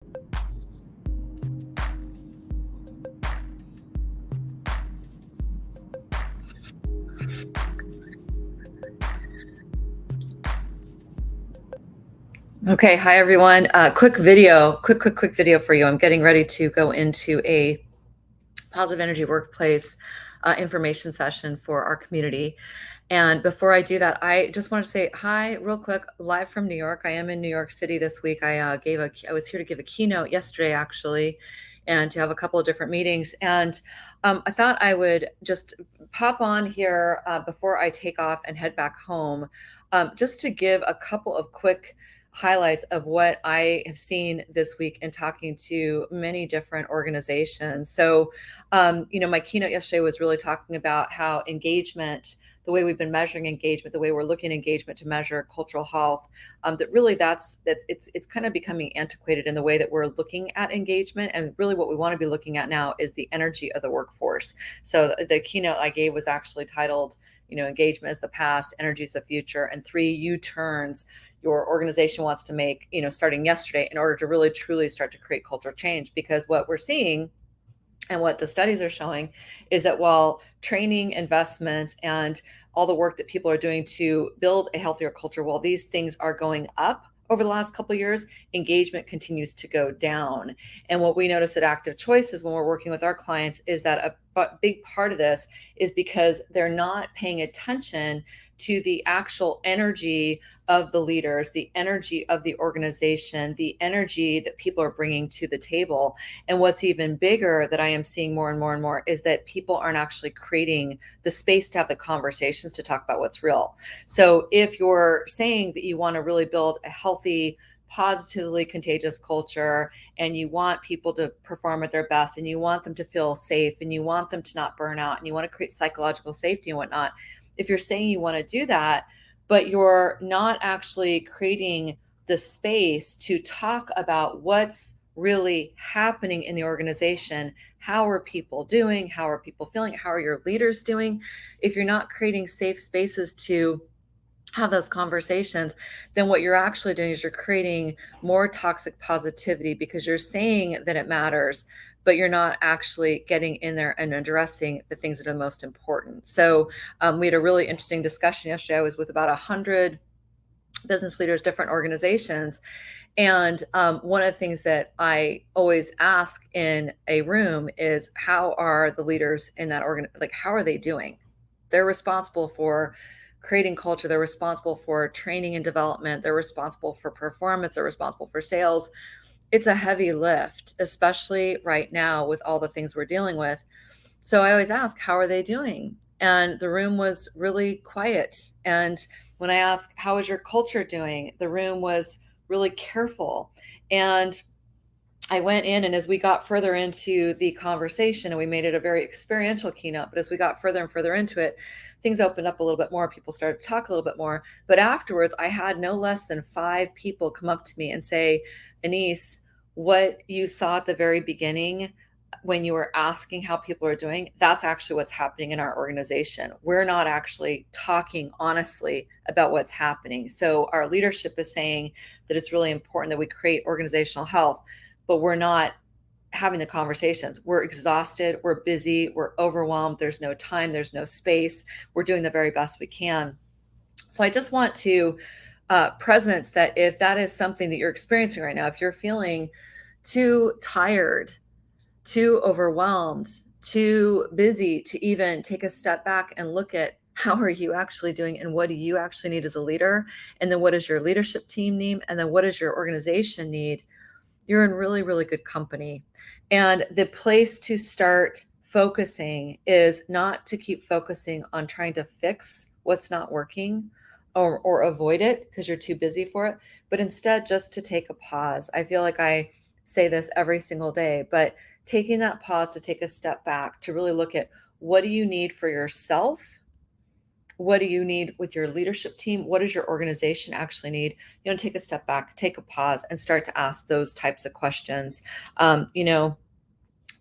Okay, hi everyone. Quick video for you. I'm getting ready to go into a positive energy workplace information session for our community. And before I do that, I just want to say hi real quick, live from New York. I am in New York City this week. I was here to give a keynote yesterday actually, and to have a couple of different meetings. And I thought I would just pop on here before I take off and head back home, just to give a couple of quick highlights of what I have seen this week in talking to many different organizations. So, my keynote yesterday was really talking about how engagement, the way we've been measuring engagement, the way we're looking at engagement to measure cultural health, that really it's kind of becoming antiquated in the way that we're looking at engagement. And really what we want to be looking at now is the energy of the workforce. So the keynote I gave was actually titled, engagement is the past, energy is the future, and 3 U-turns your organization wants to make, starting yesterday in order to really truly start to create cultural change. Because what we're seeing and what the studies are showing is that while training, investments, and all the work that people are doing to build a healthier culture, while these things are going up over the last couple of years, engagement continues to go down. And what we notice at Active Choices when we're working with our clients is that a big part of this is because they're not paying attention to the actual energy of the leaders, the energy of the organization, the energy that people are bringing to the table. And what's even bigger that I am seeing more and more and more is that people aren't actually creating the space to have the conversations to talk about what's real. So if you're saying that you want to really build a healthy, positively contagious culture, and you want people to perform at their best, and you want them to feel safe, and you want them to not burn out, and you want to create psychological safety and whatnot, if you're saying you want to do that, but you're not actually creating the space to talk about what's really happening in the organization, how are people doing, how are people feeling, how are your leaders doing, if you're not creating safe spaces to have those conversations, then what you're actually doing is you're creating more toxic positivity, because you're saying that it matters, but you're not actually getting in there and addressing the things that are the most important. So we had a really interesting discussion yesterday. I was with about 100 business leaders, different organizations. And one of the things that I always ask in a room is, how are the leaders in that how are they doing? They're responsible for creating culture. They're responsible for training and development. They're responsible for performance. They're responsible for sales. It's a heavy lift, especially right now with all the things we're dealing with. So I always ask, how are they doing? And the room was really quiet. And when I asked, how is your culture doing? The room was really careful. And I went in, and as we got further into the conversation, and we made it a very experiential keynote, but as we got further and further into it, things opened up a little bit more. People started to talk a little bit more. But afterwards, I had no less than 5 people come up to me and say, Anise, what you saw at the very beginning when you were asking how people are doing, that's actually what's happening in our organization. We're not actually talking honestly about what's happening. So our leadership is saying that it's really important that we create organizational health, but we're not having the conversations. We're exhausted, we're busy, we're overwhelmed, there's no time, there's no space. We're doing the very best we can. So I just want to presence that if that is something that you're experiencing right now, if you're feeling too tired, too overwhelmed, too busy to even take a step back and look at how are you actually doing, and what do you actually need as a leader, and then what does your leadership team need, and then what does your organization need, you're in really, really good company. And the place to start focusing is not to keep focusing on trying to fix what's not working, or avoid it because you're too busy for it, but instead just to take a pause. I feel like I say this every single day, but taking that pause to take a step back to really look at, what do you need for yourself? What do you need with your leadership team? What does your organization actually need? Take a step back, take a pause, and start to ask those types of questions.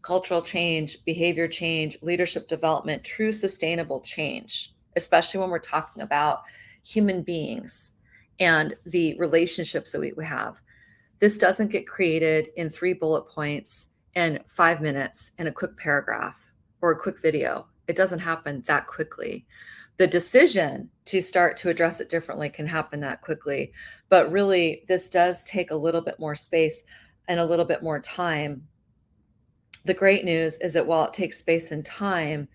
Cultural change, behavior change, leadership development, true sustainable change, especially when we're talking about human beings and the relationships that we have. This doesn't get created in 3 bullet points and 5 minutes in a quick paragraph or a quick video. It doesn't happen that quickly. The decision to start to address it differently can happen that quickly, but really this does take a little bit more space and a little bit more time. The great news is that while it takes space and time,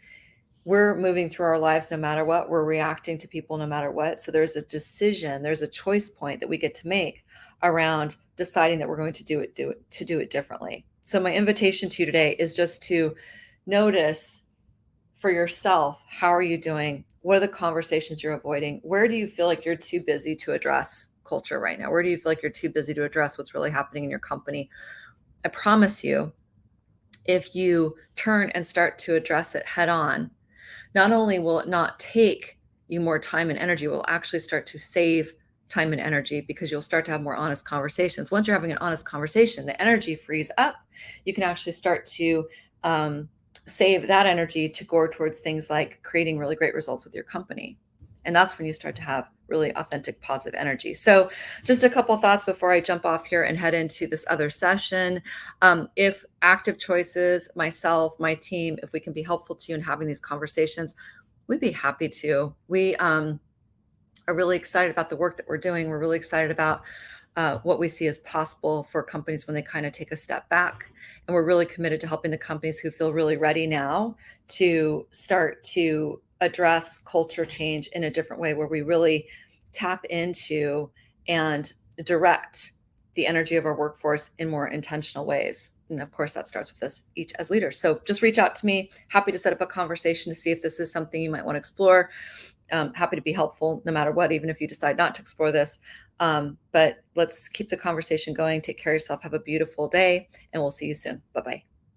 we're moving through our lives no matter what. We're reacting to people no matter what. So there's a decision, there's a choice point that we get to make around deciding that we're going to do it differently. So my invitation to you today is just to notice for yourself, how are you doing? What are the conversations you're avoiding? Where do you feel like you're too busy to address culture right now? Where do you feel like you're too busy to address what's really happening in your company? I promise you, if you turn and start to address it head on, not only will it not take you more time and energy, it will actually start to save time and energy because you'll start to have more honest conversations. Once you're having an honest conversation, the energy frees up. You can actually start to save that energy to go towards things like creating really great results with your company. And that's when you start to have really authentic, positive energy. So just a couple thoughts before I jump off here and head into this other session. If Active Choices, myself, my team, if we can be helpful to you in having these conversations, we'd be happy to. We are really excited about the work that we're doing. We're really excited about what we see as possible for companies when they kind of take a step back. And we're really committed to helping the companies who feel really ready now to start to address culture change in a different way, where we really tap into and direct the energy of our workforce in more intentional ways. And of course, that starts with us each as leaders. So just reach out to me. Happy to set up a conversation to see if this is something you might want to explore. Happy to be helpful no matter what, even if you decide not to explore this. But let's keep the conversation going. Take care of yourself. Have a beautiful day, and we'll see you soon. Bye-bye.